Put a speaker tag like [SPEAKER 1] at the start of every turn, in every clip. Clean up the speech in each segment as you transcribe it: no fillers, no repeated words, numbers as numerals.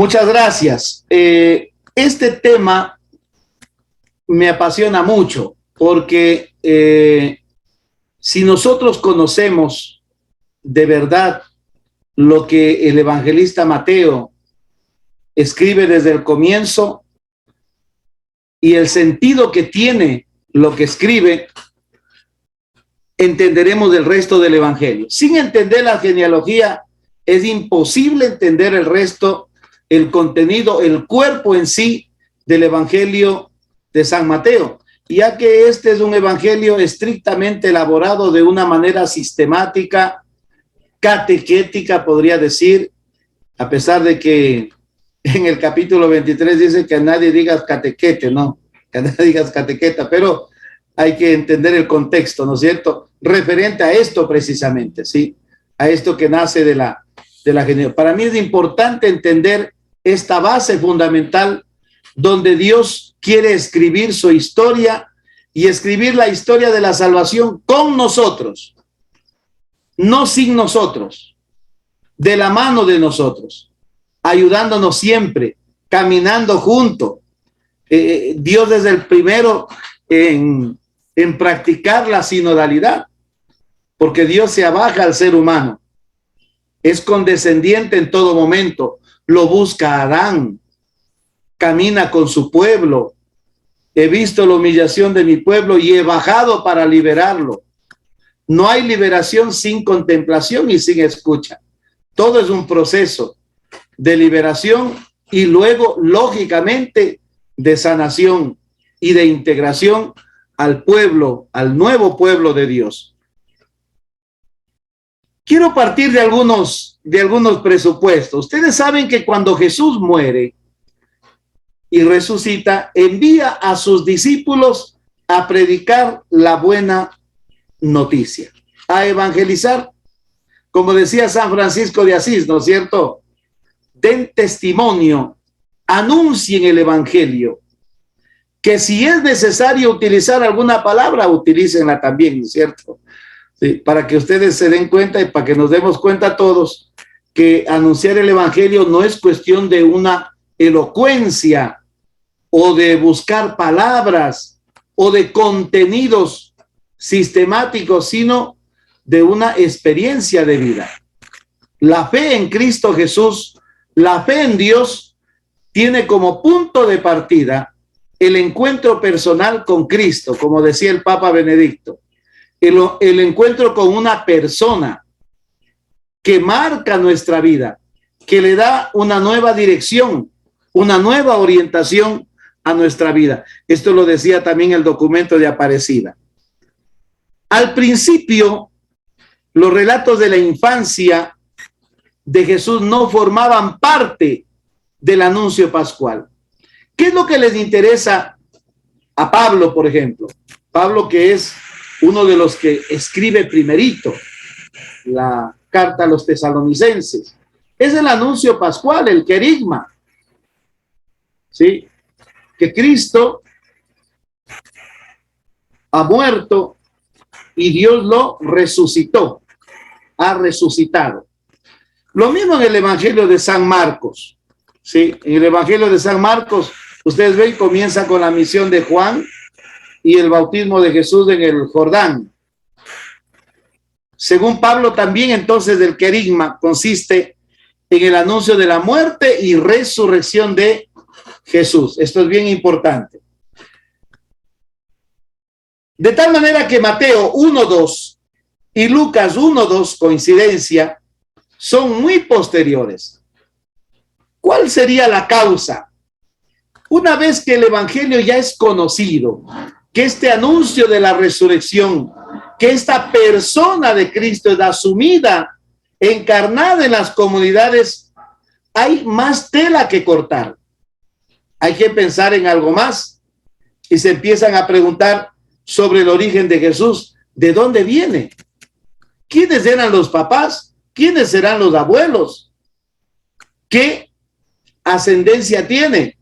[SPEAKER 1] Muchas gracias. Este tema me apasiona mucho porque si nosotros conocemos de verdad lo que el evangelista Mateo escribe desde el comienzo y el sentido que tiene lo que escribe, entenderemos el resto del evangelio. Sin entender la genealogía, es imposible entender el resto, el contenido, el cuerpo en sí del evangelio de San Mateo, ya que este es un evangelio estrictamente elaborado de una manera sistemática, catequética, podría decir, a pesar de que en el capítulo 23 dice que a nadie digas catequete, ¿no? Que a nadie digas catequeta, pero hay que entender el contexto, ¿no es cierto? Referente a esto precisamente, ¿sí? A esto que nace de la genealogía. Para mí es importante entender esta base fundamental donde Dios quiere escribir su historia y escribir la historia de la salvación con nosotros, no sin nosotros, de la mano de nosotros, ayudándonos siempre, caminando juntos. Dios es el primero en practicar la sinodalidad, porque Dios se abaja al ser humano, es condescendiente en todo momento, lo busca a Adán, camina con su pueblo. He visto la humillación de mi pueblo y he bajado para liberarlo. No hay liberación sin contemplación y sin escucha. Todo es un proceso de liberación y luego, lógicamente, de sanación y de integración al pueblo, al nuevo pueblo de Dios. Quiero partir de algunos presupuestos. Ustedes saben que cuando Jesús muere y resucita, envía a sus discípulos a predicar la buena noticia, a evangelizar, como decía San Francisco de Asís, ¿no es cierto? Den testimonio, anuncien el evangelio, que si es necesario utilizar alguna palabra, utilícenla también, ¿no es cierto? Sí, para que ustedes se den cuenta y para que nos demos cuenta todos que anunciar el evangelio no es cuestión de una elocuencia o de buscar palabras o de contenidos sistemáticos, sino de una experiencia de vida. La fe en Cristo Jesús, la fe en Dios, tiene como punto de partida el encuentro personal con Cristo, como decía el Papa Benedicto, el encuentro con una persona que marca nuestra vida, que le da una nueva dirección, una nueva orientación a nuestra vida. Esto lo decía también el documento de Aparecida. Al principio, los relatos de la infancia de Jesús no formaban parte del anuncio pascual. ¿Qué es lo que les interesa a Pablo, por ejemplo? Pablo, que es uno de los que escribe primerito la carta a los tesalonicenses. Es el anuncio pascual, el querigma, ¿sí? Que Cristo ha muerto y Dios lo resucitó, ha resucitado. Lo mismo en el Evangelio de San Marcos, ¿sí? En el Evangelio de San Marcos, ustedes ven, comienza con la misión de Juan y el bautismo de Jesús en el Jordán. Según Pablo, también entonces el querigma consiste en el anuncio de la muerte y resurrección de Jesús. Esto es bien importante. De tal manera que Mateo 1:2 y Lucas 1:2, coincidencia, son muy posteriores. ¿Cuál sería la causa? Una vez que el evangelio ya es conocido, que este anuncio de la resurrección, que esta persona de Cristo es asumida, encarnada en las comunidades, hay más tela que cortar. Hay que pensar en algo más y se empiezan a preguntar sobre el origen de Jesús. ¿De dónde viene? ¿Quiénes eran los papás? ¿Quiénes serán los abuelos? ¿Qué ascendencia tiene?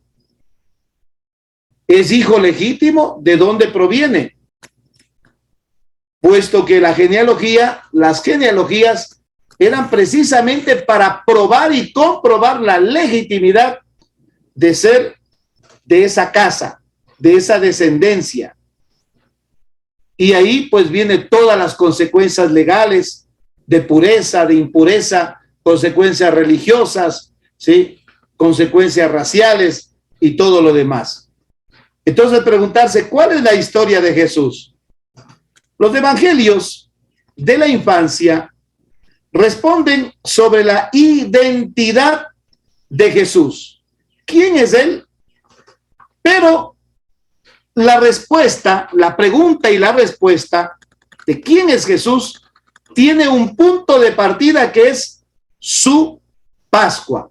[SPEAKER 1] ¿Es hijo legítimo? ¿De dónde proviene? Puesto que las genealogías eran precisamente para probar y comprobar la legitimidad de ser de esa casa, de esa descendencia. Y ahí pues vienen todas las consecuencias legales de pureza, de impureza, consecuencias religiosas, ¿sí? Consecuencias raciales y todo lo demás. Entonces preguntarse, ¿cuál es la historia de Jesús? Los evangelios de la infancia responden sobre la identidad de Jesús. ¿Quién es él? Pero la respuesta, la pregunta y la respuesta de quién es Jesús tiene un punto de partida que es su Pascua,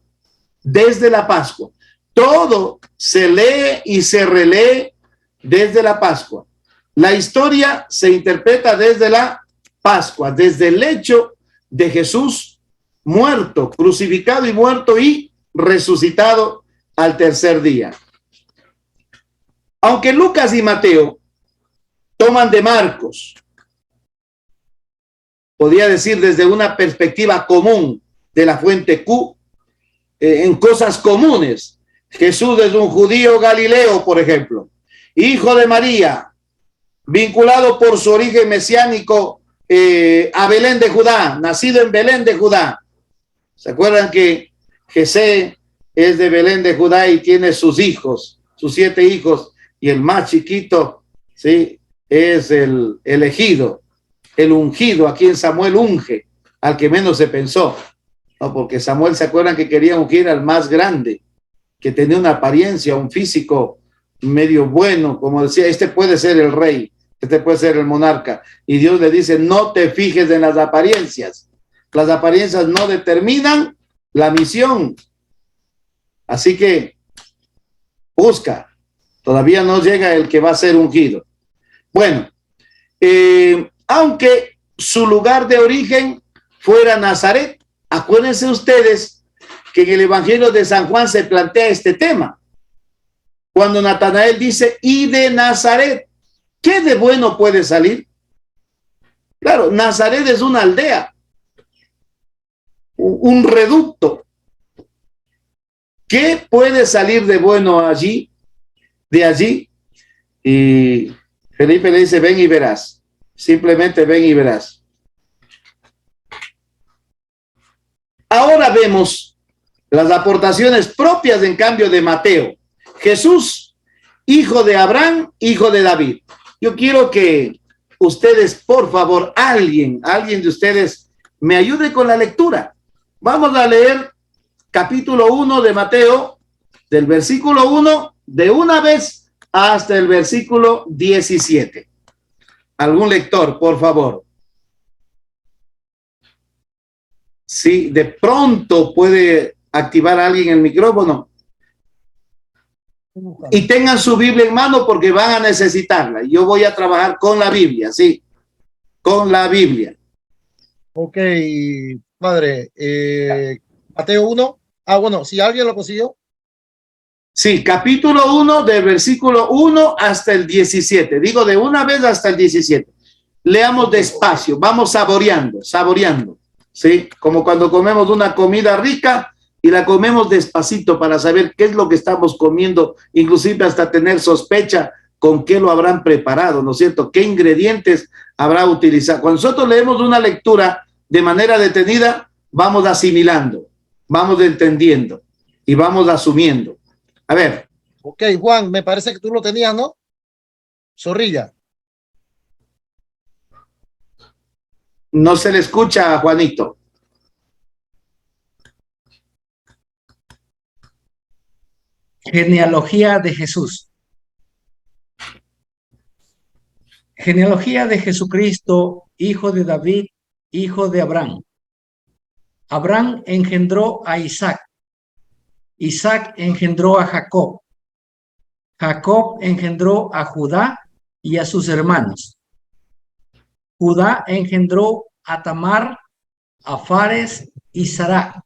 [SPEAKER 1] desde la Pascua. Todo se lee y se relee desde la Pascua. La historia se interpreta desde la Pascua, desde el hecho de Jesús muerto, crucificado y muerto y resucitado al tercer día. Aunque Lucas y Mateo toman de Marcos, podría decir desde una perspectiva común de la fuente Q, en cosas comunes. Jesús es un judío galileo, por ejemplo, hijo de María, vinculado por su origen mesiánico a Belén de Judá, nacido en Belén de Judá. ¿Se acuerdan que Jesé es de Belén de Judá y tiene sus hijos, sus 7 hijos, y el más chiquito, ¿sí?, es el elegido, el ungido, a quien Samuel unge, al que menos se pensó, ¿no? Porque Samuel, ¿se acuerdan que quería ungir al más grande, que tenía una apariencia, un físico medio bueno, como decía, este puede ser el rey, este puede ser el monarca, y Dios le dice, no te fijes en las apariencias no determinan la misión, así que busca. Todavía no llega el que va a ser ungido. Bueno, aunque su lugar de origen fuera Nazaret, acuérdense ustedes que en el Evangelio de San Juan se plantea este tema. Cuando Natanael dice, y de Nazaret, ¿qué de bueno puede salir? Claro, Nazaret es una aldea, un reducto. ¿Qué puede salir de bueno allí? De allí, y Felipe le dice, ven y verás, simplemente ven y verás. Ahora vemos las aportaciones propias, en cambio, de Mateo. Jesús, hijo de Abraham, hijo de David. Yo quiero que ustedes, por favor, alguien de ustedes me ayude con la lectura. Vamos a leer capítulo 1 de Mateo, del versículo 1 de una vez hasta el versículo 17. ¿Algún lector, por favor? Sí, de pronto puede activar a alguien el micrófono. Y tengan su Biblia en mano porque van a necesitarla. Yo voy a trabajar con la Biblia, sí, con la Biblia.
[SPEAKER 2] Ok, padre. Mateo 1. Ah, bueno, si alguien lo consiguió.
[SPEAKER 1] Sí, capítulo 1, del versículo 1 hasta el 17. Digo de una vez hasta el 17. Leamos despacio, vamos saboreando, ¿sí? Como cuando comemos una comida rica y la comemos despacito para saber qué es lo que estamos comiendo, inclusive hasta tener sospecha con qué lo habrán preparado, ¿no es cierto? ¿Qué ingredientes habrá utilizado? Cuando nosotros leemos una lectura de manera detenida, vamos asimilando, vamos entendiendo y vamos asumiendo. A ver.
[SPEAKER 2] Ok, Juan, me parece que tú lo tenías, ¿no? Zorrilla.
[SPEAKER 1] No se le escucha a Juanito.
[SPEAKER 3] Genealogía de Jesús. Genealogía de Jesucristo, hijo de David, hijo de Abraham. Abraham engendró a Isaac. Isaac engendró a Jacob. Jacob engendró a Judá y a sus hermanos. Judá engendró a Tamar, a Fares y Sará.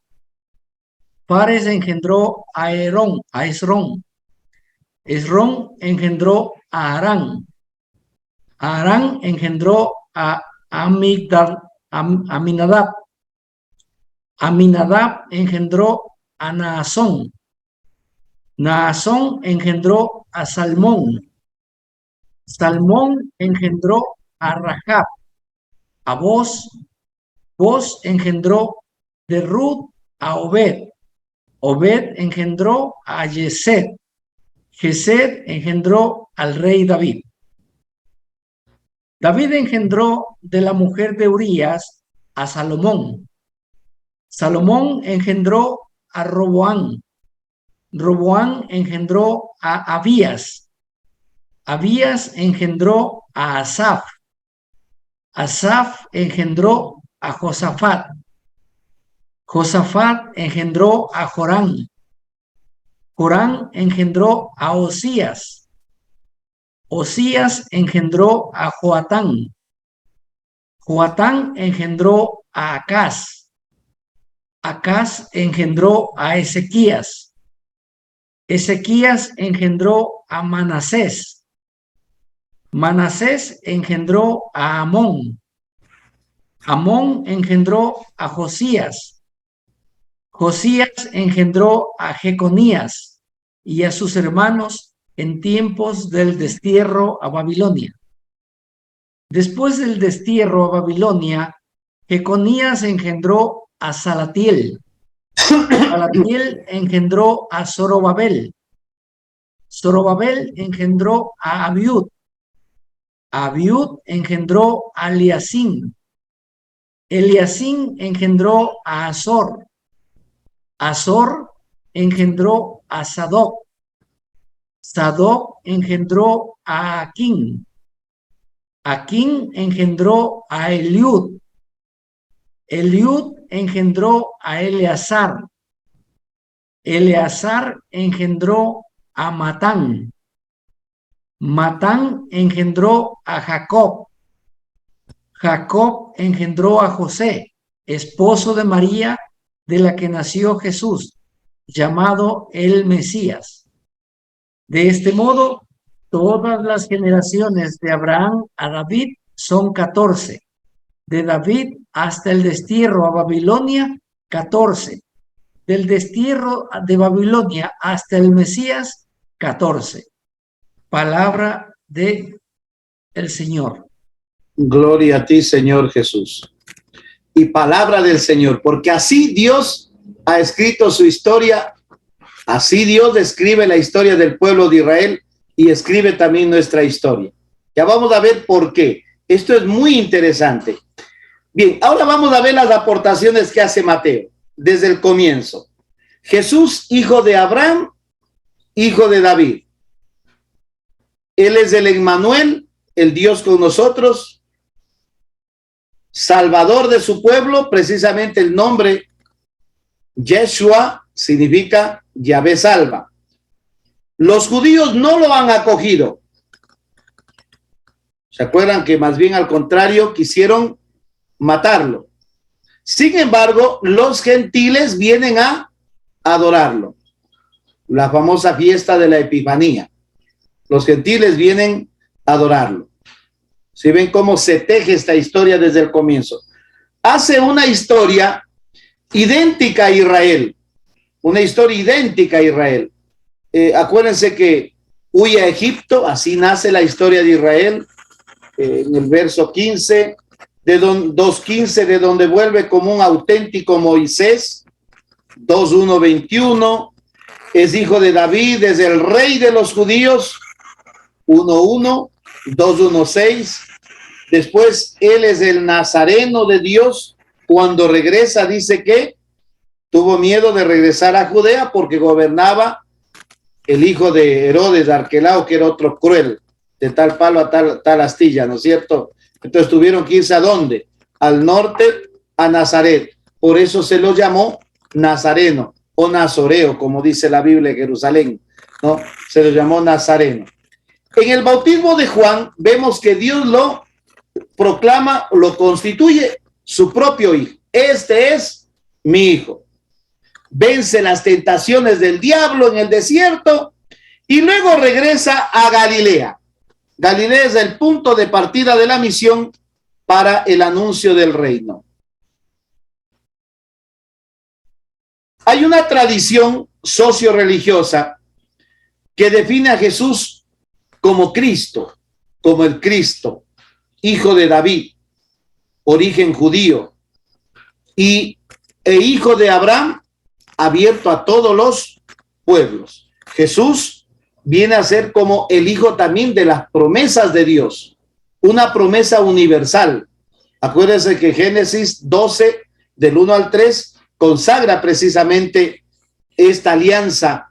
[SPEAKER 3] Fares engendró a Esrón. Esrón engendró a Arán. Arán engendró a Aminadab. Aminadab engendró a Naasón. Naasón engendró a Salmón. Salmón engendró a Rahab. A Boz. Boz engendró de Ruth a Obed. Obed engendró a Yesed. Yesed engendró al rey David. David engendró de la mujer de Urías a Salomón. Salomón engendró a Roboán. Roboán engendró a Abías. Abías engendró a Asaf. Asaf engendró a Josafat. Josafat engendró a Jorán. Jorán engendró a Osías. Osías engendró a Joatán. Joatán engendró a Acaz. Acaz engendró a Ezequías. Ezequías engendró a Manasés. Manasés engendró a Amón. Amón engendró a Josías. Josías engendró a Jeconías y a sus hermanos en tiempos del destierro a Babilonia. Después del destierro a Babilonia, Jeconías engendró a Salatiel. Salatiel engendró a Zorobabel. Zorobabel engendró a Abiud. Abiud engendró a Eliacim. Eliacim engendró a Azor. Azor engendró a Sadoc. Sadoc engendró a Aquín. Aquín engendró a Eliud. Eliud engendró a Eleazar. Eleazar engendró a Matán. Matán engendró a Jacob. Jacob engendró a José, esposo de María, de la que nació Jesús, llamado el Mesías. De este modo, todas las generaciones de Abraham a David son 14. De David hasta el destierro a Babilonia, 14. Del destierro de Babilonia hasta el Mesías, 14. Palabra de el Señor.
[SPEAKER 1] Gloria a ti, Señor Jesús. Y palabra del Señor, porque así Dios ha escrito su historia, así Dios describe la historia del pueblo de Israel y escribe también nuestra historia. Ya vamos a ver por qué. Esto es muy interesante. Bien, ahora vamos a ver las aportaciones que hace Mateo desde el comienzo. Jesús, hijo de Abraham, hijo de David. Él es el Emmanuel, el Dios con nosotros, Salvador de su pueblo. Precisamente el nombre Yeshua significa Yahvé salva. Los judíos no lo han acogido. ¿Se acuerdan que más bien al contrario quisieron matarlo? Sin embargo, los gentiles vienen a adorarlo. La famosa fiesta de la Epifanía. Los gentiles vienen a adorarlo. Si ven cómo se teje esta historia desde el comienzo. Hace una historia idéntica a Israel. Una historia idéntica a Israel. Acuérdense que huye a Egipto, así nace la historia de Israel. En el verso 15, 2:15, de donde vuelve como un auténtico Moisés. 2:1, 21. Es hijo de David, es el rey de los judíos. 1:1. 2:1:6. Después él es el nazareno de Dios. Cuando regresa dice que tuvo miedo de regresar a Judea porque gobernaba el hijo de Herodes, Arquelao, que era otro cruel, de tal palo a tal astilla, ¿no es cierto? Entonces tuvieron que irse ¿a dónde? Al norte, a Nazaret. Por eso se lo llamó Nazareno o Nazoreo, como dice la Biblia de Jerusalén, ¿no? Se lo llamó Nazareno. En el bautismo de Juan vemos que Dios lo proclama, lo constituye su propio hijo. Este es mi hijo. Vence las tentaciones del diablo en el desierto y luego regresa a Galilea. Galilea es el punto de partida de la misión para el anuncio del reino. Hay una tradición socio-religiosa que define a Jesús como Cristo, como el Cristo, hijo de David, origen judío, e hijo de Abraham, abierto a todos los pueblos. Jesús viene a ser como el hijo también de las promesas de Dios, una promesa universal. Acuérdense que Génesis 12, del 1 al 3, consagra precisamente esta alianza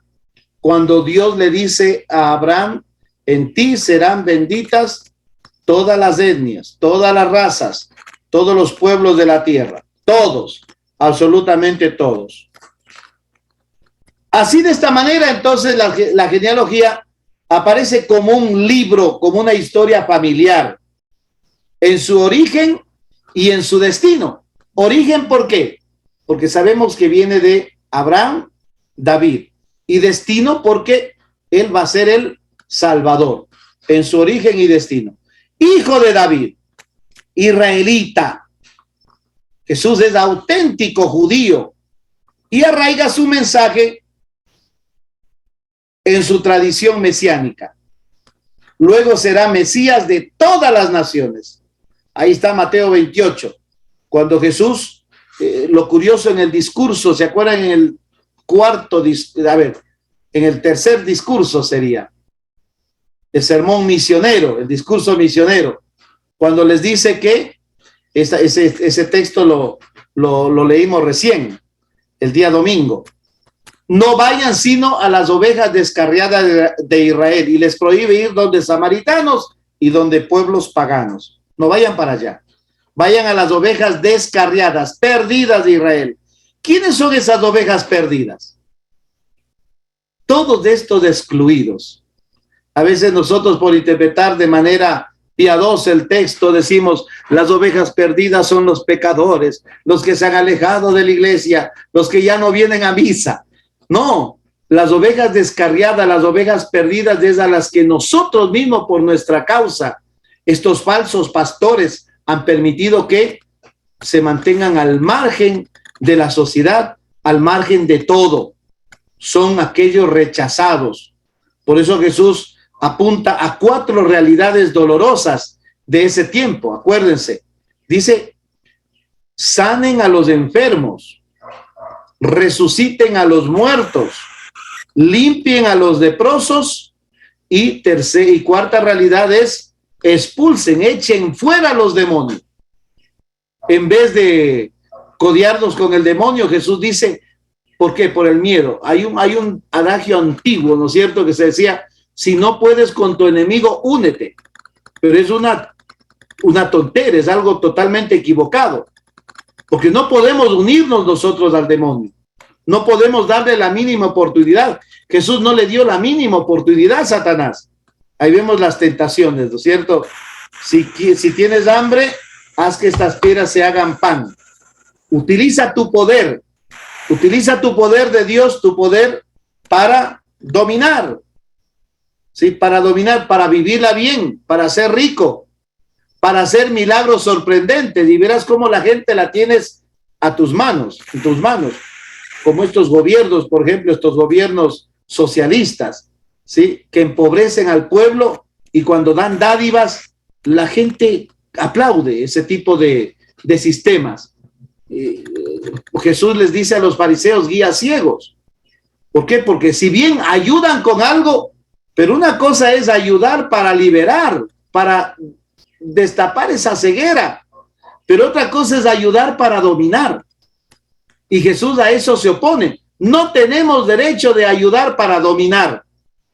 [SPEAKER 1] cuando Dios le dice a Abraham: en ti serán benditas todas las etnias, todas las razas, todos los pueblos de la tierra, todos, absolutamente todos. Así, de esta manera, entonces, la genealogía aparece como un libro, como una historia familiar, en su origen y en su destino. Origen, ¿por qué? Porque sabemos que viene de Abraham, David, y destino porque él va a ser el Salvador, en su origen y destino. Hijo de David, israelita. Jesús es auténtico judío y arraiga su mensaje en su tradición mesiánica. Luego será Mesías de todas las naciones. Ahí está Mateo 28, cuando Jesús, lo curioso en el discurso, ¿se acuerdan? En el en el tercer discurso sería el sermón misionero, el discurso misionero, cuando les dice que ese texto lo leímos recién, el día domingo: no vayan sino a las ovejas descarriadas de Israel, y les prohíbe ir donde samaritanos y donde pueblos paganos. No vayan para allá. Vayan a las ovejas descarriadas, perdidas de Israel. ¿Quiénes son esas ovejas perdidas? Todos estos excluidos. A veces nosotros, por interpretar de manera piadosa el texto, decimos: las ovejas perdidas son los pecadores, los que se han alejado de la iglesia, los que ya no vienen a misa. No, las ovejas descarriadas, las ovejas perdidas, es a las que nosotros mismos, por nuestra causa, estos falsos pastores han permitido que se mantengan al margen de la sociedad, al margen de todo. Son aquellos rechazados. Por eso Jesús apunta a 4 realidades dolorosas de ese tiempo. Acuérdense, dice: sanen a los enfermos, resuciten a los muertos, limpien a los leprosos, y cuarta realidad es: expulsen, echen fuera a los demonios. En vez de codearnos con el demonio, Jesús dice: ¿por qué? Por el miedo. Hay un adagio antiguo, ¿no es cierto?, que se decía: si no puedes con tu enemigo, únete. Pero es una tontera, es algo totalmente equivocado, porque no podemos unirnos nosotros al demonio. No podemos darle la mínima oportunidad. Jesús no le dio la mínima oportunidad a Satanás. Ahí vemos las tentaciones, ¿no es cierto? Si tienes hambre, haz que estas piedras se hagan pan. Utiliza tu poder de Dios, tu poder para dominar, ¿sí? Para dominar, para vivirla bien, para ser rico, para hacer milagros sorprendentes, y verás cómo la gente la tienes en tus manos, como estos gobiernos, por ejemplo, estos gobiernos socialistas, ¿sí?, que empobrecen al pueblo, y cuando dan dádivas, la gente aplaude ese tipo de sistemas. Jesús les dice a los fariseos: guías ciegos. ¿Por qué? Porque si bien ayudan con algo, pero una cosa es ayudar para liberar, para destapar esa ceguera, pero otra cosa es ayudar para dominar. Y Jesús a eso se opone. No tenemos derecho de ayudar para dominar,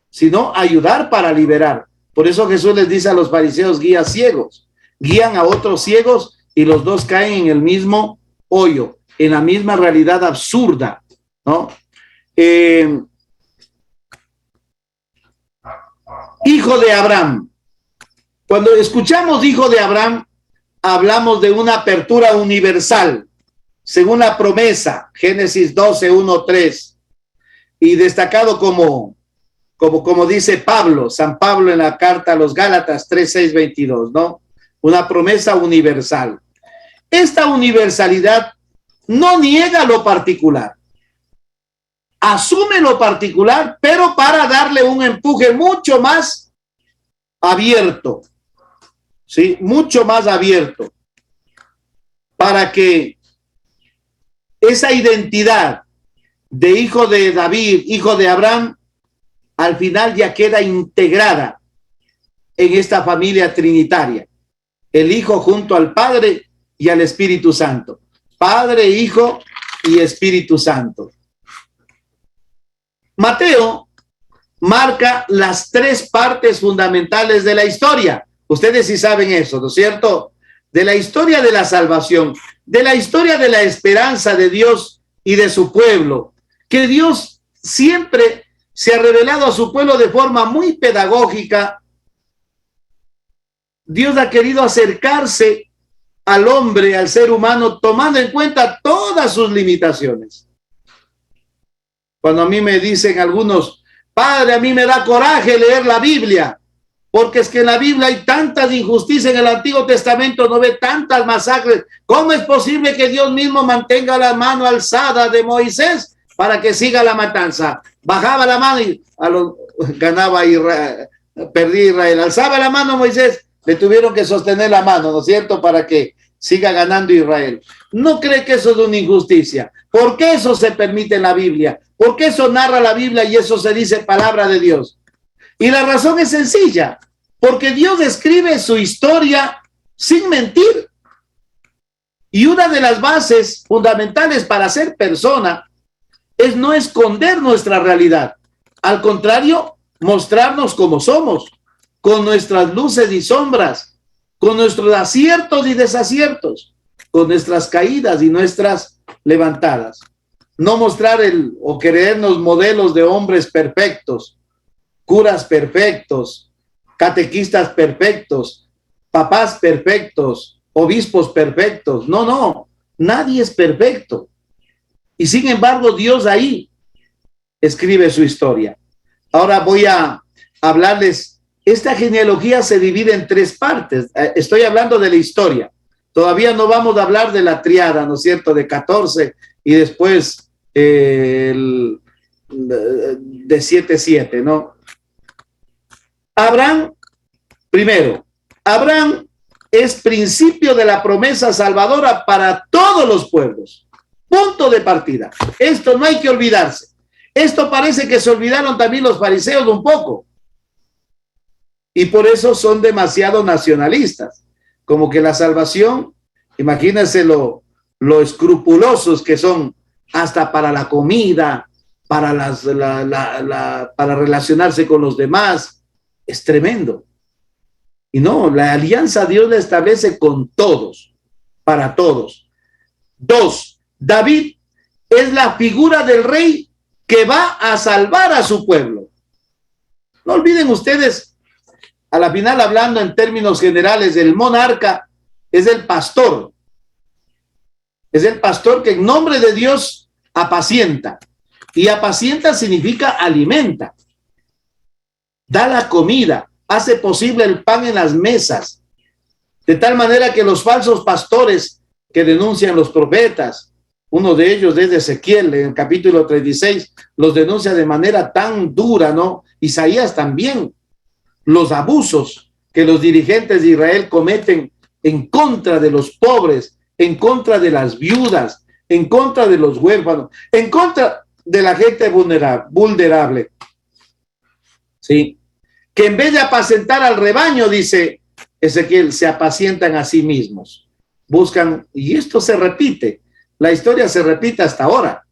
[SPEAKER 1] sino ayudar para liberar. Por eso Jesús les dice a los fariseos: guías ciegos. Guían a otros ciegos y los dos caen en el mismo hoyo, en la misma realidad absurda, ¿no? Hijo de Abraham. Cuando escuchamos hijo de Abraham, hablamos de una apertura universal, según la promesa, Génesis 12, 1, 3, y destacado como dice Pablo, San Pablo en la carta a los Gálatas 3, 6, 22, ¿no? Una promesa universal. Esta universalidad no niega lo particular. asume lo particular, pero para darle un empuje mucho más abierto, ¿sí? Mucho más abierto, para que esa identidad de hijo de David, hijo de Abraham, al final ya queda integrada en esta familia trinitaria. El Hijo junto al Padre y al Espíritu Santo. Padre, Hijo y Espíritu Santo. Mateo marca las tres partes fundamentales de la historia. Ustedes sí saben eso, ¿no es cierto? De la historia de la salvación, de la historia de la esperanza de Dios y de su pueblo, que Dios siempre se ha revelado a su pueblo de forma muy pedagógica. Dios ha querido acercarse al hombre, al ser humano, tomando en cuenta todas sus limitaciones. Cuando a mí me dicen algunos, padre, a mí me da coraje leer la Biblia, porque es que en la Biblia hay tantas injusticias, en el Antiguo Testamento no ve tantas masacres. ¿Cómo es posible que Dios mismo mantenga la mano alzada de Moisés para que siga la matanza? Bajaba la mano y ganaba Israel, perdía Israel. Alzaba la mano Moisés, le tuvieron que sostener la mano, ¿no es cierto?, para que siga ganando Israel. ¿No cree que eso es una injusticia? ¿Por qué eso se permite en la Biblia? ¿Por qué eso narra la Biblia y eso se dice palabra de Dios? Y la razón es sencilla, porque Dios escribe su historia sin mentir. Y una de las bases fundamentales para ser persona es no esconder nuestra realidad. Al contrario, mostrarnos como somos, con nuestras luces y sombras, con nuestros aciertos y desaciertos, con nuestras caídas y nuestras levantadas. No mostrar o creernos modelos de hombres perfectos, curas perfectos, catequistas perfectos, papás perfectos, obispos perfectos. No, no, nadie es perfecto. Y sin embargo, Dios ahí escribe su historia. Ahora voy a hablarles. Esta genealogía se divide en tres partes. Estoy hablando de la historia. Todavía no vamos a hablar de la triada, ¿no es cierto?, de 14 y después de 7-7, ¿no? Abraham, primero, Abraham es principio de la promesa salvadora para todos los pueblos. Punto de partida. Esto no hay que olvidarse. Esto parece que se olvidaron también los fariseos un poco. Y por eso son demasiado nacionalistas. Como que la salvación, imagínense lo escrupulosos que son hasta para la comida, para, para relacionarse con los demás. Es tremendo. Y no, la alianza Dios la establece con todos, para todos. 2, David es la figura del rey que va a salvar a su pueblo. No olviden ustedes, a la final, hablando en términos generales, el monarca es el pastor. Es el pastor que en nombre de Dios apacienta. Y apacienta significa alimenta. Da la comida, hace posible el pan en las mesas. De tal manera que los falsos pastores que denuncian los profetas, uno de ellos es de Ezequiel, en el capítulo 36, los denuncia de manera tan dura, ¿no? Isaías también. Los abusos que los dirigentes de Israel cometen en contra de los pobres, en contra de las viudas, en contra de los huérfanos, en contra de la gente vulnerable. Sí. Que en vez de apacentar al rebaño, dice Ezequiel, se apacientan a sí mismos. Buscan, y esto se repite, la historia se repite hasta ahora.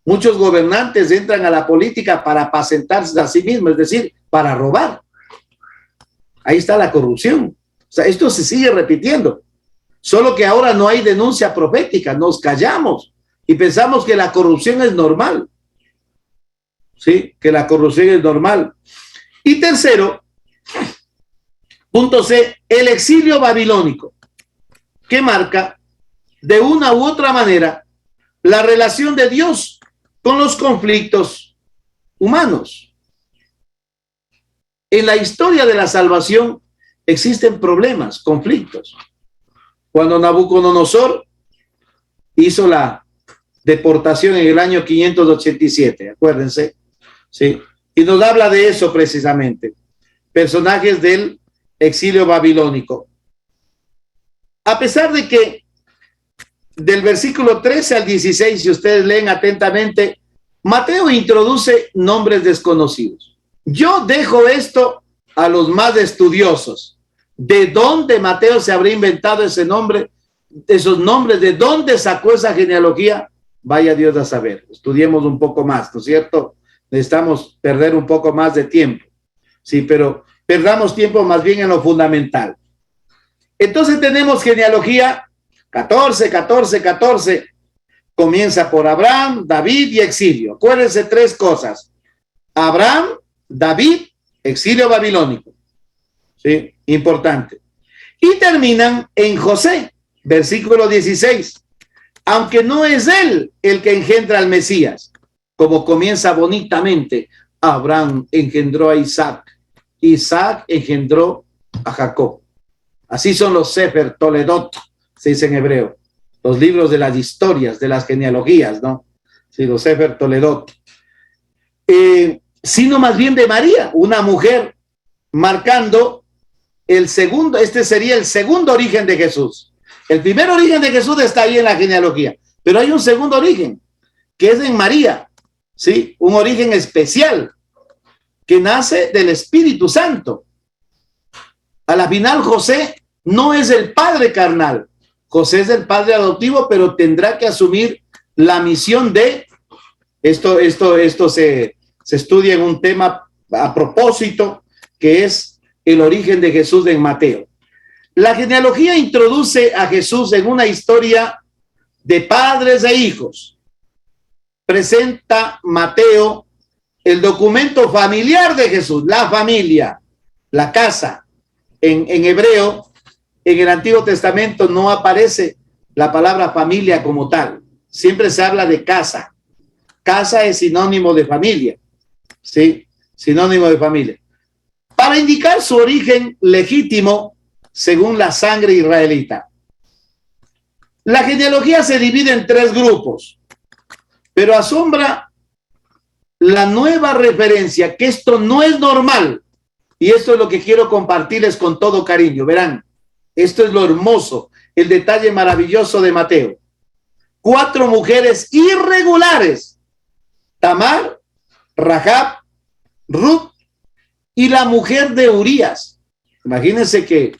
[SPEAKER 1] Muchos gobernantes entran a la política para apacentarse a sí mismos, es decir, para robar. Ahí está la corrupción. O sea, esto se sigue repitiendo. Solo que ahora no hay denuncia profética. Nos callamos y pensamos que la corrupción es normal. Sí, que la corrupción es normal. Y tercero, punto C, el exilio babilónico, que marca de una u otra manera la relación de Dios con los conflictos humanos. En la historia de la salvación existen problemas, conflictos. Cuando Nabucodonosor hizo la deportación en el año 587, acuérdense, ¿sí? Y nos habla de eso precisamente, personajes del exilio babilónico. A pesar de que del versículo 13 al 16, si ustedes leen atentamente, Mateo introduce nombres desconocidos. Yo dejo esto a los más estudiosos. ¿De dónde Mateo se habría inventado ese nombre, esos nombres? ¿De dónde sacó esa genealogía? Vaya Dios a saber. Estudiemos un poco más, ¿no es cierto? Necesitamos perder un poco más de tiempo. Sí, pero perdamos tiempo más bien en lo fundamental. Entonces tenemos genealogía 14. Comienza por Abraham, David y exilio. Acuérdense 3 cosas. Abraham, David, exilio babilónico. Sí, importante. Y terminan en José, versículo 16. Aunque no es él el que engendra al Mesías, como comienza bonitamente, Abraham engendró a Isaac, Isaac engendró a Jacob. Así son los Sefer Toledot, se dice en hebreo, los libros de las historias, de las genealogías, ¿no? Sí, los Sefer Toledot. Sino más bien de María, una mujer, marcando el segundo, este sería el segundo origen de Jesús. El primer origen de Jesús está ahí en la genealogía, pero hay un segundo origen, que es en María, ¿sí? Un origen especial, que nace del Espíritu Santo. A la final, José no es el padre carnal, José es el padre adoptivo, pero tendrá que asumir la misión de, esto se estudia en un tema a propósito, que es el origen de Jesús en Mateo. La genealogía introduce a Jesús en una historia de padres e hijos. Presenta Mateo el documento familiar de Jesús, la familia, la casa. En hebreo, en el Antiguo Testamento no aparece la palabra familia como tal. Siempre se habla de casa. Casa es sinónimo de familia. ¿Sí? Sinónimo de familia. Para indicar su origen legítimo según la sangre israelita. La genealogía se divide en 3 grupos, pero asombra la nueva referencia, que esto no es normal. Y esto es lo que quiero compartirles con todo cariño. Verán, esto es lo hermoso, el detalle maravilloso de Mateo. 4 mujeres irregulares: Tamar, Rahab, Ruth y la mujer de Urías. Imagínense ¿qué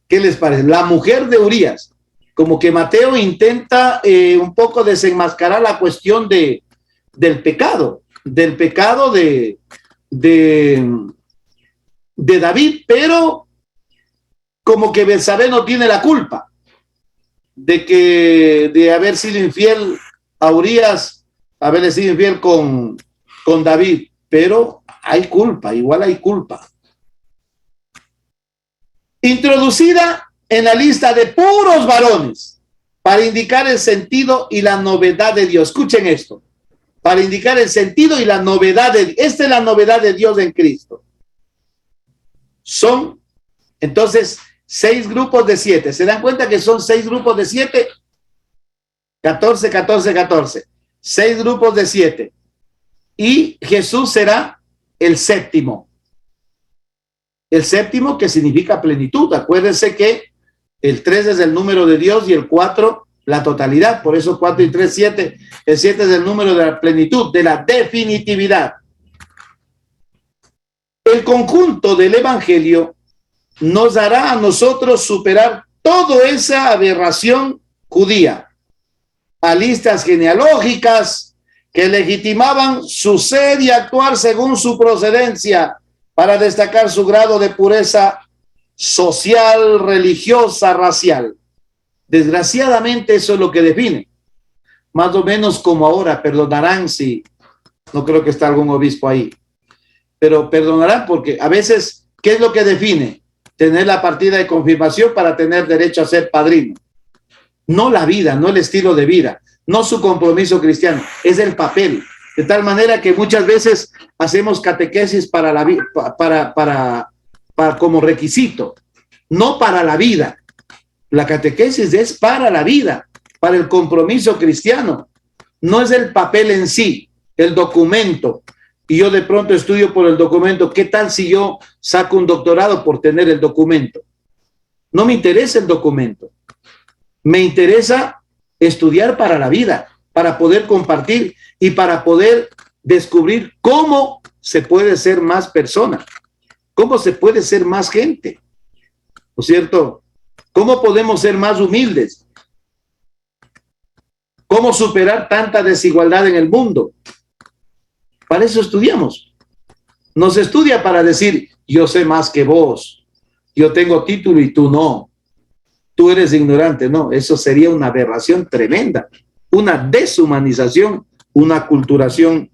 [SPEAKER 1] les parece? La mujer de Urías. Como que Mateo intenta un poco desenmascarar la cuestión del pecado de David, pero como que Betsabé no tiene la culpa de haber sido infiel a Urías, haberle sido infiel con David, pero hay culpa, igual hay culpa. Introducida en la lista de puros varones para indicar el sentido y la novedad de Dios. Escuchen esto. Para indicar el sentido y la novedad esta es la novedad de Dios en Cristo. Son, entonces, 6 grupos de 7. ¿Se dan cuenta que son 6 grupos de 7? 14. 6 grupos de 7. Y Jesús será el séptimo. El séptimo, que significa plenitud. Acuérdense que el 3 es el número de Dios y el 4 la totalidad. Por eso 4 y 3, 7. El 7 es el número de la plenitud, de la definitividad. El conjunto del evangelio nos hará a nosotros superar toda esa aberración judía, a listas genealógicas que legitimaban su ser y actuar según su procedencia para destacar su grado de pureza social, religiosa, racial. Desgraciadamente eso es lo que define. Más o menos como ahora, perdonarán si, no creo que está algún obispo ahí, pero perdonarán porque a veces, ¿qué es lo que define? Tener la partida de confirmación para tener derecho a ser padrino. No la vida, no el estilo de vida, no su compromiso cristiano, es el papel. De tal manera que muchas veces hacemos catequesis para la vida, para como requisito, no para la vida. La catequesis es para la vida, para el compromiso cristiano. No es el papel en sí, el documento. Y yo de pronto estudio por el documento. ¿Qué tal si yo saco un doctorado por tener el documento? No me interesa el documento. Me interesa estudiar para la vida, para poder compartir y para poder descubrir cómo se puede ser más persona, cómo se puede ser más gente, ¿no es cierto? ¿Cómo podemos ser más humildes? ¿Cómo superar tanta desigualdad en el mundo? Para eso estudiamos. No se estudia para decir, yo sé más que vos, yo tengo título y tú no, tú eres ignorante. No, eso sería una aberración tremenda, una deshumanización, una aculturación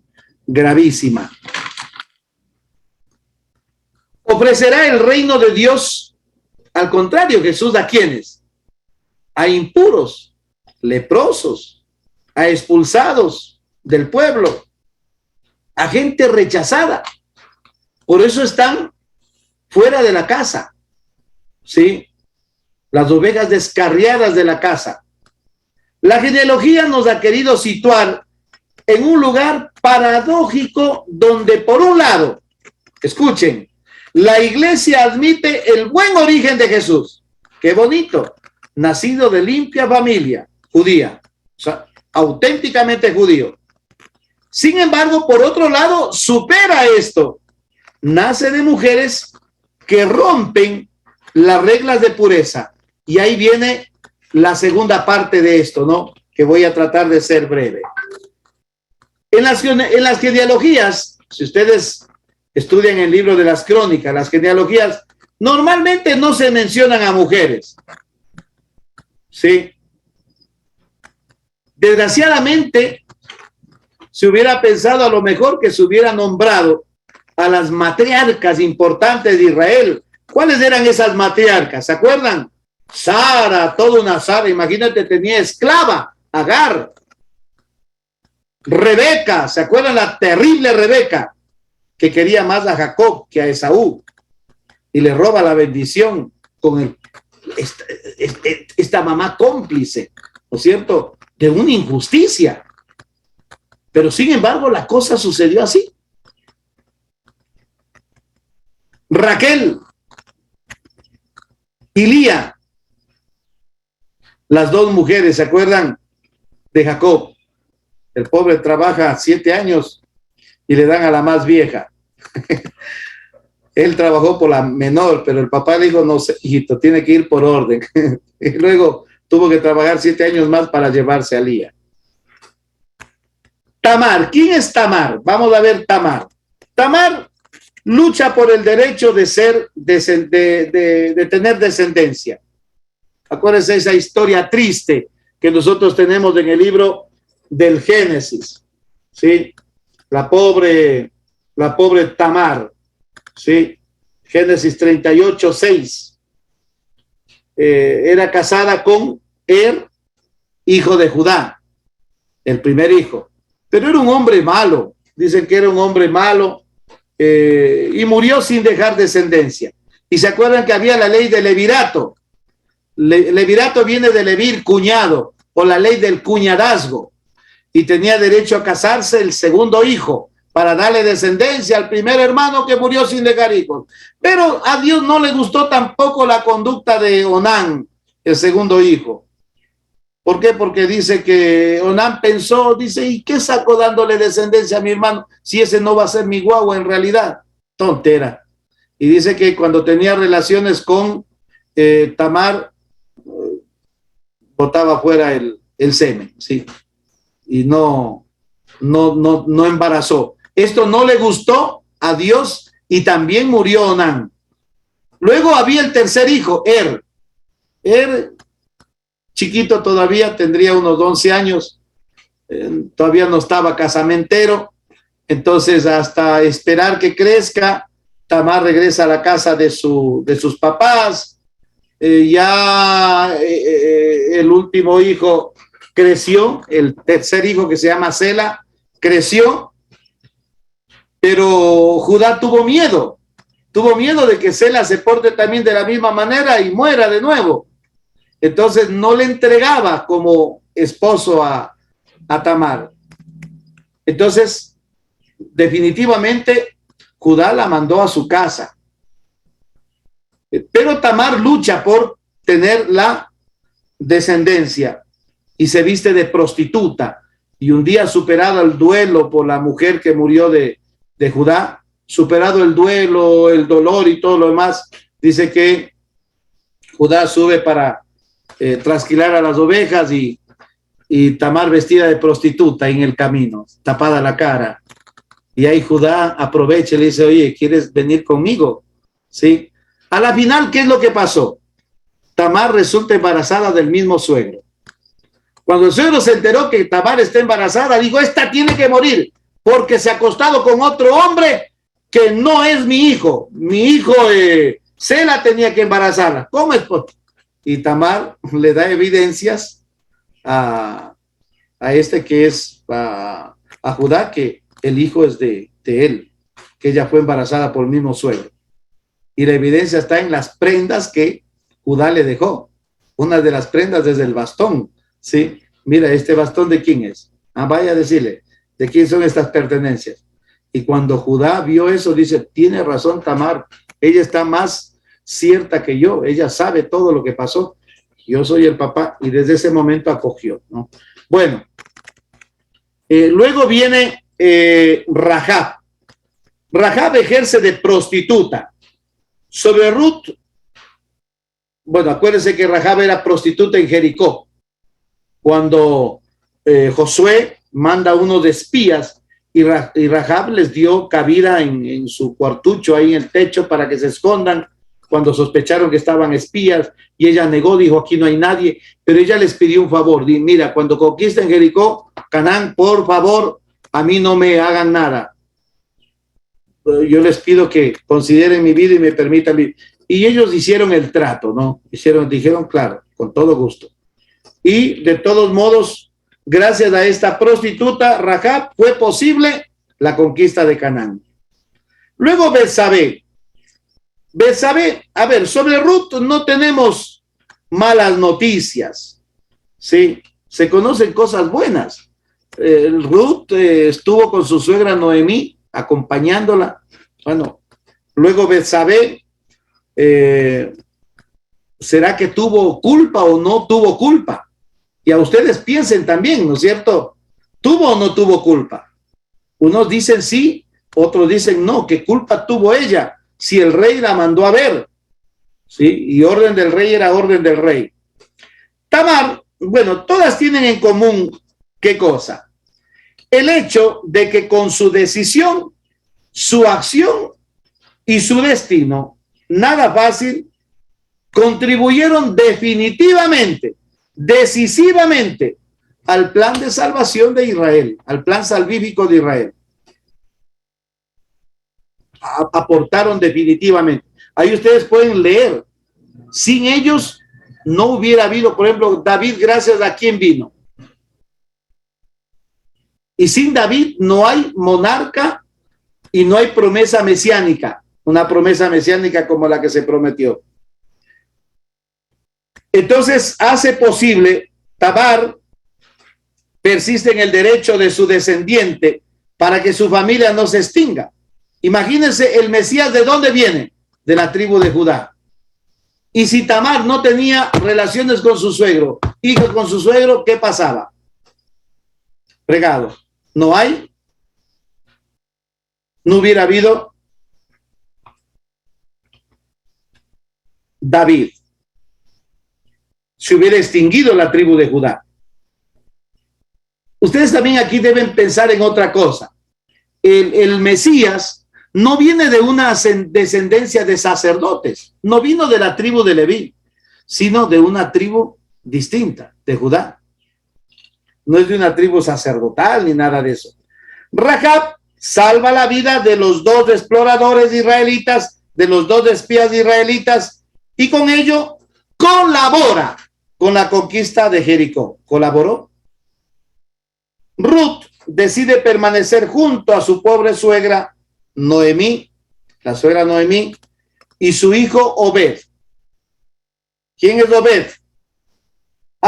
[SPEAKER 1] gravísima. Ofrecerá el reino de Dios, al contrario, Jesús, ¿a quiénes? A impuros, leprosos, a expulsados del pueblo, a gente rechazada. Por eso están fuera de la casa, ¿sí? Las ovejas descarriadas de la casa. La genealogía nos ha querido situar en un lugar paradójico donde, por un lado, escuchen, la iglesia admite el buen origen de Jesús. Qué bonito. Nacido de limpia familia judía, o sea, auténticamente judío. Sin embargo, por otro lado, supera esto. Nace de mujeres que rompen las reglas de pureza. Y ahí viene la segunda parte de esto, ¿no? Que voy a tratar de ser breve. En las genealogías, si ustedes estudian el libro de las crónicas, las genealogías, normalmente no se mencionan a mujeres. ¿Sí? Desgraciadamente, se hubiera pensado a lo mejor que se hubiera nombrado a las matriarcas importantes de Israel. ¿Cuáles eran esas matriarcas? ¿Se acuerdan? Sara, toda una Sara, imagínate, tenía esclava, Agar. Rebeca, ¿se acuerdan? La terrible Rebeca, que quería más a Jacob que a Esaú, y le roba la bendición con esta mamá cómplice, ¿no es cierto?, de una injusticia. Pero sin embargo la cosa sucedió así. Raquel y Lía, las dos mujeres, ¿se acuerdan de Jacob? El pobre trabaja 7 años y le dan a la más vieja. Él trabajó por la menor, pero el papá le dijo, no, hijito, tiene que ir por orden. Y luego tuvo que trabajar 7 años más para llevarse a Lía. Tamar, ¿quién es Tamar? Vamos a ver Tamar. Tamar lucha por el derecho de tener descendencia. Acuérdense esa historia triste que nosotros tenemos en el libro del Génesis, ¿sí? La pobre Tamar, ¿sí? Génesis 38:6. Era casada con hijo de Judá, el primer hijo. Pero era un hombre malo, dicen que era un hombre malo, y murió sin dejar descendencia. Y se acuerdan que había la ley del levirato. Levirato viene de levir, cuñado, o la ley del cuñadazgo. Y tenía derecho a casarse el segundo hijo para darle descendencia al primer hermano que murió sin dejar hijos. Pero a Dios no le gustó tampoco la conducta de Onán, el segundo hijo. ¿Por qué? Porque dice que Onán pensó, dice, ¿y qué saco dándole descendencia a mi hermano si ese no va a ser mi guagua en realidad? Tontera. Y dice que cuando tenía relaciones con Tamar, botaba fuera el semen, ¿sí? Y no embarazó. Esto no le gustó a Dios y también murió Onán. Luego había el tercer hijo, chiquito todavía, tendría unos 11 años, todavía no estaba casamentero, entonces hasta esperar que crezca, Tamar regresa a la casa de sus papás, el último hijo creció, el tercer hijo que se llama Sela, creció, pero Judá tuvo miedo de que Sela se porte también de la misma manera y muera de nuevo. Entonces no le entregaba como esposo a Tamar. Entonces, definitivamente, Judá la mandó a su casa. Pero Tamar lucha por tener la descendencia y se viste de prostituta. Y un día, superado el duelo por la mujer que murió de Judá, superado el duelo, el dolor y todo lo demás, dice que Judá sube para trasquilar a las ovejas y Tamar vestida de prostituta en el camino, tapada la cara. Y ahí Judá aprovecha y le dice, oye, ¿quieres venir conmigo? ¿Sí? A la final, ¿qué es lo que pasó? Tamar resulta embarazada del mismo suegro. Cuando el suegro se enteró que Tamar está embarazada, dijo, esta tiene que morir porque se ha acostado con otro hombre que no es mi hijo. Mi hijo Sela tenía que embarazarla. ¿Cómo es? Y Tamar le da evidencias a este que es a Judá, que el hijo es de él, que ella fue embarazada por el mismo suegro. Y la evidencia está en las prendas que Judá le dejó. Una de las prendas es el bastón, ¿sí? Mira, ¿este bastón de quién es? Vaya a decirle, ¿de quién son estas pertenencias? Y cuando Judá vio eso, dice, tiene razón Tamar, ella está más cierta que yo, ella sabe todo lo que pasó, yo soy el papá, y desde ese momento acogió, ¿no? Bueno, luego viene Rahab. Rahab ejerce de prostituta sobre Ruth. Bueno, acuérdense que Rahab era prostituta en Jericó. Cuando Josué manda uno de espías y Rahab les dio cabida en su cuartucho, ahí en el techo, para que se escondan cuando sospecharon que estaban espías, y ella negó, dijo, aquí no hay nadie, pero ella les pidió un favor, mira, cuando conquisten Jericó, Canaán, por favor, a mí no me hagan nada. Yo les pido que consideren mi vida y me permitan vivir. Y ellos hicieron el trato, ¿no? Dijeron, claro, con todo gusto. Y de todos modos, gracias a esta prostituta, Rahab, fue posible la conquista de Canaán. Luego Betsabé. Betsabé, a ver, sobre Ruth no tenemos malas noticias, ¿sí? Se conocen cosas buenas. Ruth estuvo con su suegra Noemí, acompañándola. Bueno, luego Betsabé, ¿será que tuvo culpa o no tuvo culpa? Y a ustedes piensen también, ¿no es cierto? ¿Tuvo o no tuvo culpa? Unos dicen sí, otros dicen no, ¿qué culpa tuvo ella? Si el rey la mandó a ver, ¿sí? Y orden del rey era orden del rey. Tamar, bueno, todas tienen en común, ¿qué cosa? El hecho de que con su decisión, su acción y su destino, nada fácil, contribuyeron definitivamente, decisivamente al plan de salvación de Israel, al plan salvífico de Israel. Aportaron definitivamente. Ahí ustedes pueden leer. Sin ellos no hubiera habido, por ejemplo, David, gracias a quien vino. Y sin David no hay monarca y no hay promesa mesiánica, una promesa mesiánica como la que se prometió. Entonces hace posible, Tamar persiste en el derecho de su descendiente para que su familia no se extinga. Imagínense, el Mesías, ¿de dónde viene? De la tribu de Judá. Y si Tamar no tenía relaciones con su suegro, hijos con su suegro, ¿qué pasaba? Fregado. No hay. No hubiera habido David. Se hubiera extinguido la tribu de Judá. Ustedes también aquí deben pensar en otra cosa. El Mesías no viene de una descendencia de sacerdotes, no vino de la tribu de Leví, sino de una tribu distinta, de Judá. No es de una tribu sacerdotal ni nada de eso. Rahab salva la vida de los dos exploradores israelitas, de los dos espías israelitas, y con ello colabora con la conquista de Jericó. ¿Colaboró? Ruth decide permanecer junto a su pobre suegra Noemí, la suegra Noemí, y su hijo Obed. ¿Quién es Obed?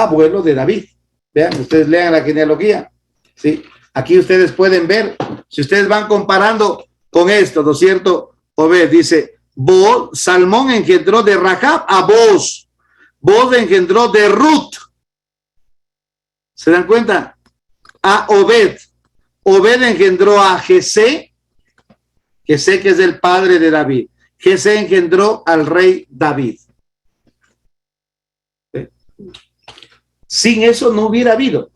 [SPEAKER 1] abuelo de David. Vean, ustedes lean la genealogía, ¿sí? Aquí ustedes pueden ver, si ustedes van comparando con esto, ¿no es cierto? Obed dice, Salmón engendró de Rahab a Boz. Boz engendró de Ruth. ¿Se dan cuenta? A Obed. Obed engendró a Jesé, Jesé que es el padre de David. Jesé engendró al rey David. Sin eso no hubiera habido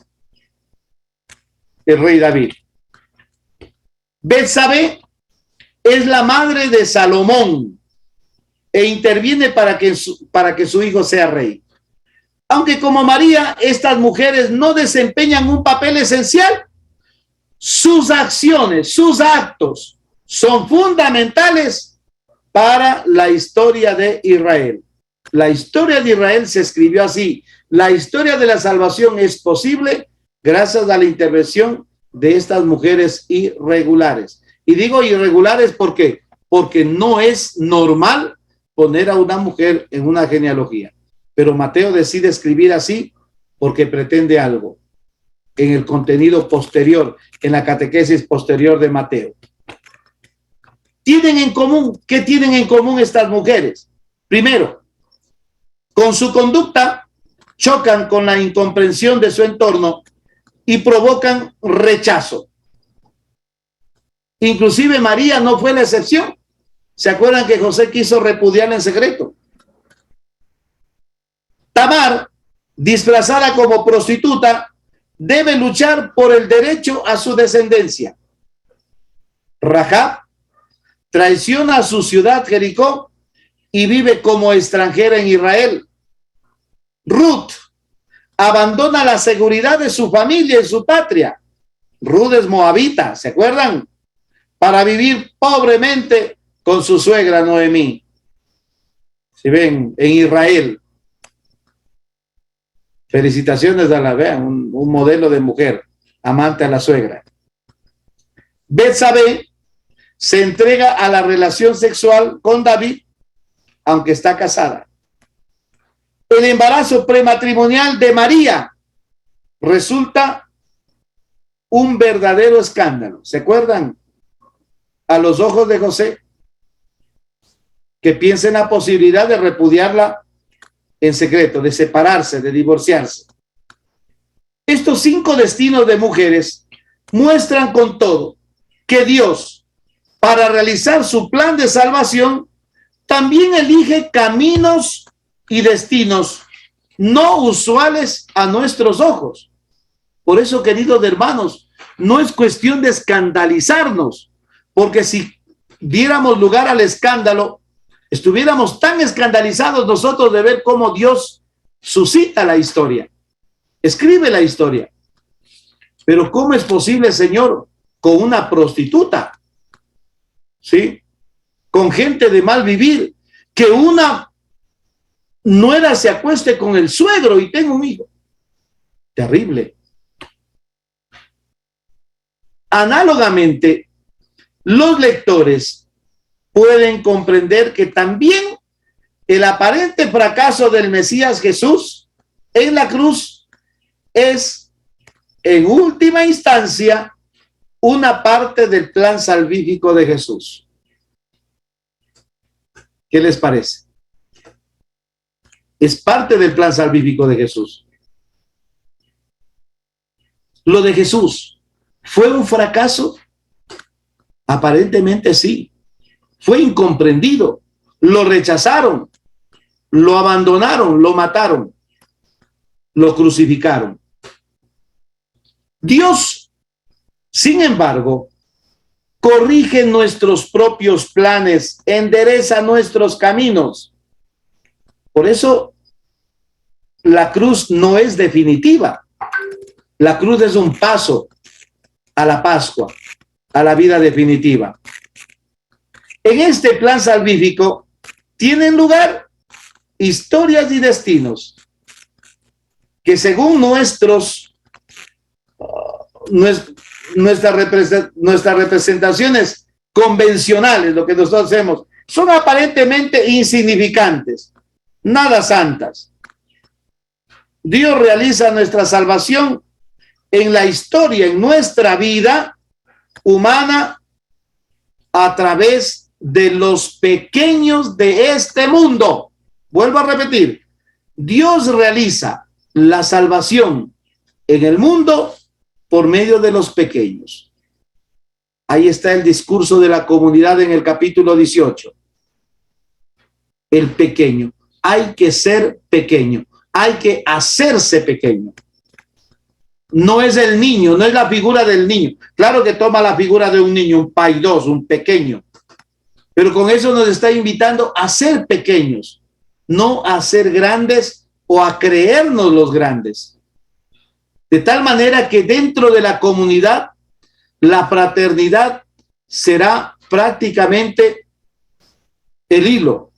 [SPEAKER 1] el rey David. Betsabé es la madre de Salomón e interviene para que su hijo sea rey. Aunque como María, estas mujeres no desempeñan un papel esencial, sus acciones, sus actos son fundamentales para la historia de Israel. La historia de Israel se escribió así. La historia de la salvación es posible gracias a la intervención de estas mujeres irregulares. Y digo irregulares ¿por qué? Porque no es normal poner a una mujer en una genealogía. Pero Mateo decide escribir así porque pretende algo en el contenido posterior, en la catequesis posterior de Mateo. ¿Tienen en común? ¿Qué tienen en común estas mujeres? Primero, con su conducta chocan con la incomprensión de su entorno y provocan rechazo. Inclusive María no fue la excepción. ¿Se acuerdan que José quiso repudiarla en secreto? Tamar, disfrazada como prostituta, debe luchar por el derecho a su descendencia. Rahab traiciona a su ciudad Jericó y vive como extranjera en Israel. Ruth abandona la seguridad de su familia y su patria. Ruth es moabita, ¿se acuerdan? Para vivir pobremente con su suegra Noemí. Si ven, en Israel. Felicitaciones a la, vean, un modelo de mujer, amante a la suegra. Betsabé se entrega a la relación sexual con David, aunque está casada. El embarazo prematrimonial de María resulta un verdadero escándalo. ¿Se acuerdan? A los ojos de José, que piensa en la posibilidad de repudiarla en secreto, de separarse, de divorciarse. Estos 5 destinos de mujeres muestran con todo que Dios, para realizar su plan de salvación, también elige caminos y destinos no usuales a nuestros ojos. Por eso, queridos hermanos, no es cuestión de escandalizarnos, porque si diéramos lugar al escándalo, estuviéramos tan escandalizados nosotros de ver cómo Dios suscita la historia, escribe la historia. Pero ¿cómo es posible, Señor, con una prostituta? ¿Sí? Con gente de mal vivir, que una nuera se acueste con el suegro y tenga un hijo. Terrible. Análogamente, los lectores pueden comprender que también el aparente fracaso del Mesías Jesús en la cruz es, en última instancia, una parte del plan salvífico de Jesús. ¿Qué les parece? Es parte del plan salvífico de Jesús. Lo de Jesús, ¿fue un fracaso? Aparentemente sí. Fue incomprendido. Lo rechazaron, lo abandonaron, lo mataron, lo crucificaron. Dios, sin embargo, corrige nuestros propios planes, endereza nuestros caminos. Por eso, la cruz no es definitiva. La cruz es un paso a la Pascua, a la vida definitiva. En este plan salvífico tienen lugar historias y destinos que según nuestras representaciones convencionales, lo que nosotros hacemos, son aparentemente insignificantes, nada santas. Dios realiza nuestra salvación en la historia, en nuestra vida humana, a través de los pequeños de este mundo. Vuelvo a repetir, Dios realiza la salvación en el mundo por medio de los pequeños. Ahí está el discurso de la comunidad en el capítulo 18. El pequeño. Hay que ser pequeño. Hay que hacerse pequeño. No es el niño, no es la figura del niño. Claro que toma la figura de un niño, un paidos, un pequeño. Pero con eso nos está invitando a ser pequeños, no a ser grandes o a creernos los grandes. De tal manera que dentro de la comunidad, la fraternidad será prácticamente el hilo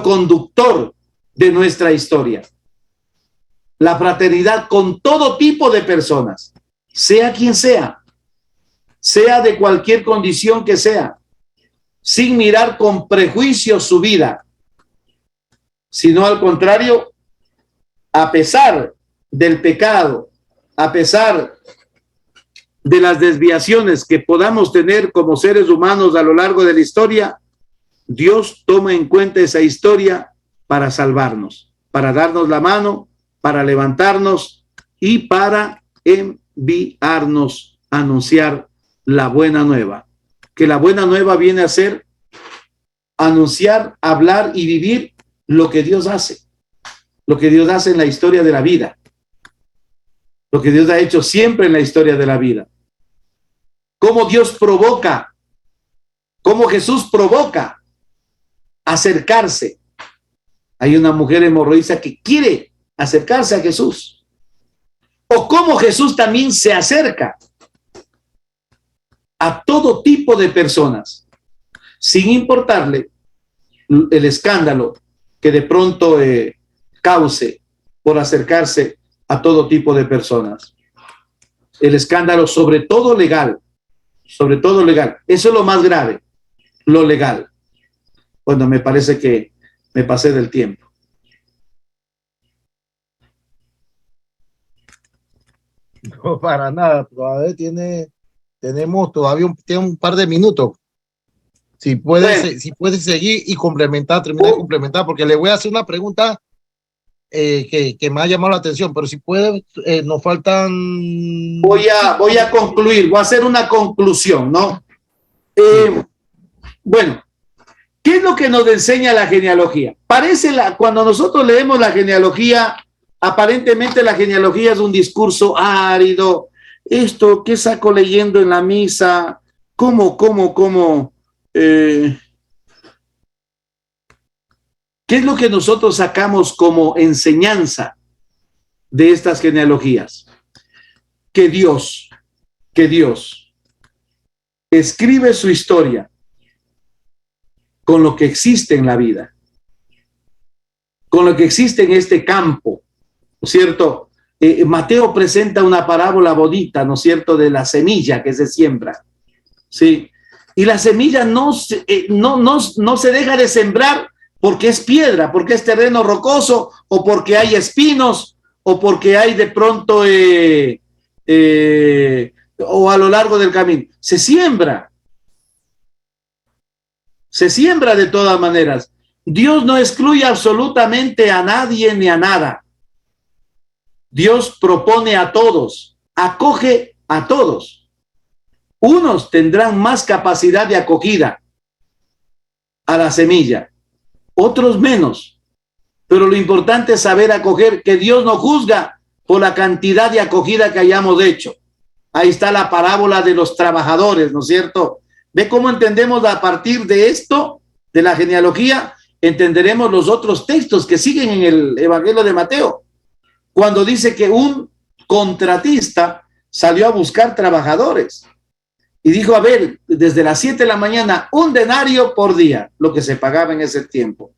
[SPEAKER 1] conductor de nuestra historia. La fraternidad con todo tipo de personas, sea quien sea de cualquier condición que sea, sin mirar con prejuicio su vida, sino al contrario, a pesar del pecado, a pesar de las desviaciones que podamos tener como seres humanos a lo largo de la historia, Dios toma en cuenta esa historia para salvarnos, para darnos la mano, para levantarnos y para enviarnos a anunciar la buena nueva. Que la buena nueva viene a ser anunciar, hablar y vivir lo que Dios hace. Lo que Dios hace en la historia de la vida. Lo que Dios ha hecho siempre en la historia de la vida. Cómo Dios provoca, cómo Jesús provoca acercarse. Hay una mujer hemorroísa que quiere acercarse a Jesús. O cómo Jesús también se acerca a todo tipo de personas, sin importarle el escándalo que de pronto cause por acercarse a todo tipo de personas. El escándalo sobre todo legal. Eso es lo más grave, lo legal. Bueno, me parece que me pasé del tiempo.
[SPEAKER 2] No, para nada. Todavía tenemos todavía un par de minutos. Si puedes seguir y terminar de complementar, porque le voy a hacer una pregunta que me ha llamado la atención, pero si puede, nos faltan...
[SPEAKER 1] Voy a concluir, voy a hacer una conclusión, ¿no? Bueno, ¿qué es lo que nos enseña la genealogía? Cuando nosotros leemos la genealogía, aparentemente la genealogía es un discurso árido. Esto, ¿qué saco leyendo en la misa? ¿Cómo? ¿Qué es lo que nosotros sacamos como enseñanza de estas genealogías? Que Dios escribe su historia con lo que existe en la vida, con lo que existe en este campo, ¿no es cierto? Mateo presenta una parábola bonita, ¿no es cierto?, de la semilla que se siembra, ¿sí? Y la semilla no se deja de sembrar porque es piedra, porque es terreno rocoso, o porque hay espinos, o porque hay de pronto, o a lo largo del camino. Se siembra de todas maneras. Dios no excluye absolutamente a nadie ni a nada. Dios propone a todos, acoge a todos. Unos tendrán más capacidad de acogida a la semilla, otros menos. Pero lo importante es saber acoger, que Dios no juzga por la cantidad de acogida que hayamos hecho. Ahí está la parábola de los trabajadores, ¿no es cierto? ¿Ve cómo entendemos a partir de esto, de la genealogía? Entenderemos los otros textos que siguen en el Evangelio de Mateo, cuando dice que un contratista salió a buscar trabajadores y dijo, a ver, desde las 7 de la mañana, 1 denario por día, lo que se pagaba en ese tiempo.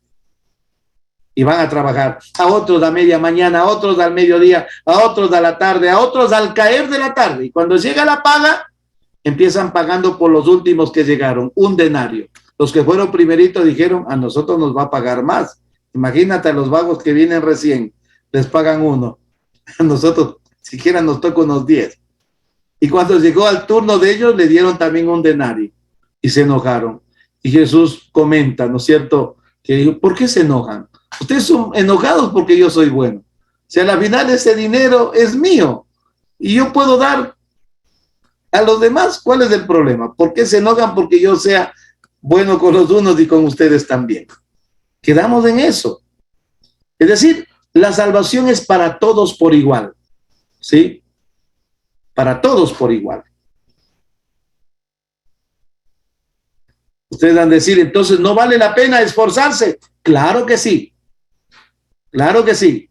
[SPEAKER 1] Y van a trabajar, a otros a media mañana, a otros al mediodía, a otros a la tarde, a otros al caer de la tarde. Y cuando llega la paga, empiezan pagando por los últimos que llegaron, 1 denario. Los que fueron primeritos dijeron, a nosotros nos va a pagar más. Imagínate a los vagos que vienen recién. les pagan 1. A nosotros siquiera nos toca unos 10. Y cuando llegó al turno de ellos, le dieron también 1 denario y se enojaron. Y Jesús comenta, ¿no es cierto? Que dijo, ¿por qué se enojan? Ustedes son enojados porque yo soy bueno. O sea, al final ese dinero es mío y yo puedo dar a los demás. ¿Cuál es el problema? ¿Por qué se enojan porque yo sea bueno con los unos y con ustedes también? Quedamos en eso. Es decir, la salvación es para todos por igual. ¿Sí? Para todos por igual. Ustedes van a decir, entonces, ¿no vale la pena esforzarse? Claro que sí. Claro que sí.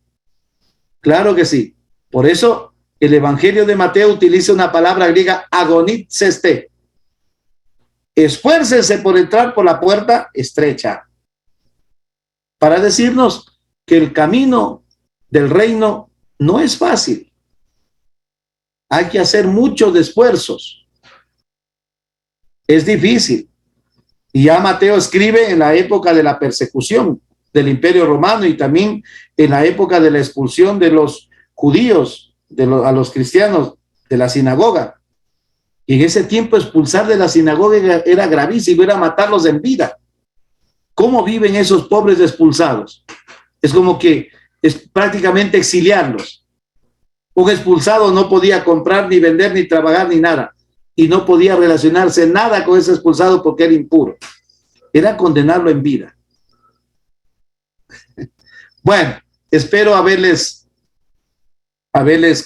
[SPEAKER 1] Claro que sí. Por eso el Evangelio de Mateo utiliza una palabra griega, agonizeste. Esfuércense por entrar por la puerta estrecha. Para decirnos que el camino del reino no es fácil. Hay que hacer muchos esfuerzos. Es difícil. Y ya Mateo escribe en la época de la persecución del Imperio Romano y también en la época de la expulsión de los judíos, a los cristianos de la sinagoga. Y en ese tiempo expulsar de la sinagoga era gravísimo, era matarlos en vida. ¿Cómo viven esos pobres expulsados? Es como que es prácticamente exiliarlos. Un expulsado no podía comprar, ni vender, ni trabajar, ni nada. Y no podía relacionarse nada con ese expulsado porque era impuro. Era condenarlo en vida. Bueno, espero haberles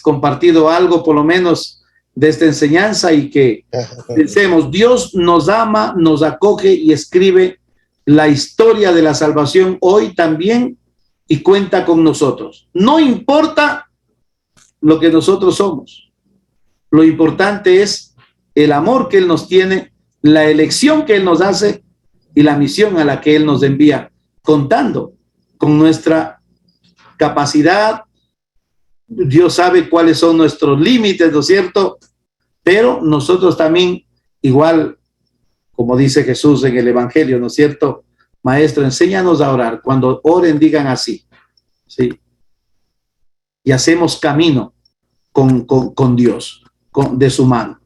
[SPEAKER 1] compartido algo por lo menos de esta enseñanza y que pensemos, Dios nos ama, nos acoge y escribe la historia de la salvación hoy también y cuenta con nosotros. No importa lo que nosotros somos. Lo importante es el amor que Él nos tiene, la elección que Él nos hace y la misión a la que Él nos envía, contando con nuestra capacidad. Dios sabe cuáles son nuestros límites, ¿no es cierto? Pero nosotros también, igual como dice Jesús en el Evangelio, ¿no es cierto? Maestro, enséñanos a orar. Cuando oren, digan así, ¿sí? Y hacemos camino con Dios, de su mano.